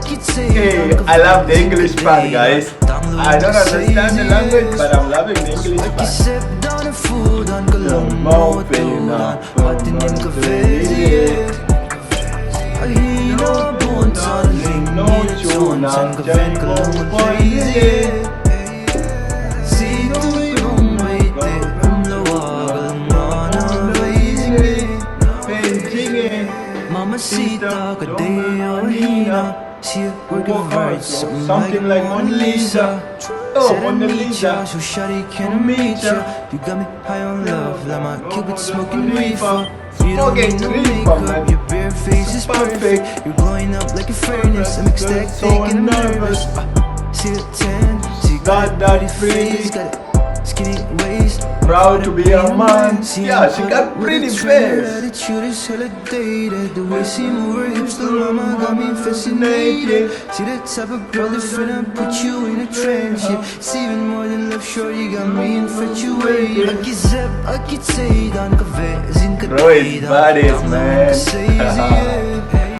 Hey, I love the English part, guys. I don't understand the language, but I'm loving the English part. Mamacita, Kadeo, she working hard, something like Mona Lisa. Oh, Mona Lisa. So shawty, can I meet ya? You got me high on love, like my Cupid smoking reefer. You don't need no makeup, your bare face is perfect. You're glowing up like a furnace, I'm ecstatic and nervous. See the tan, she got dirty face, got skinny waist. Proud to be a man. Yeah, she got pretty face. Attitude is hella dated. The way she move her hips, the mama got me fascinated. See that type of girl that finna put you in a trance. Yeah, it's even more than love, sure you got me infatuated. Akijep Akichei DatBoiHennyC. Bro, it's bodies, man.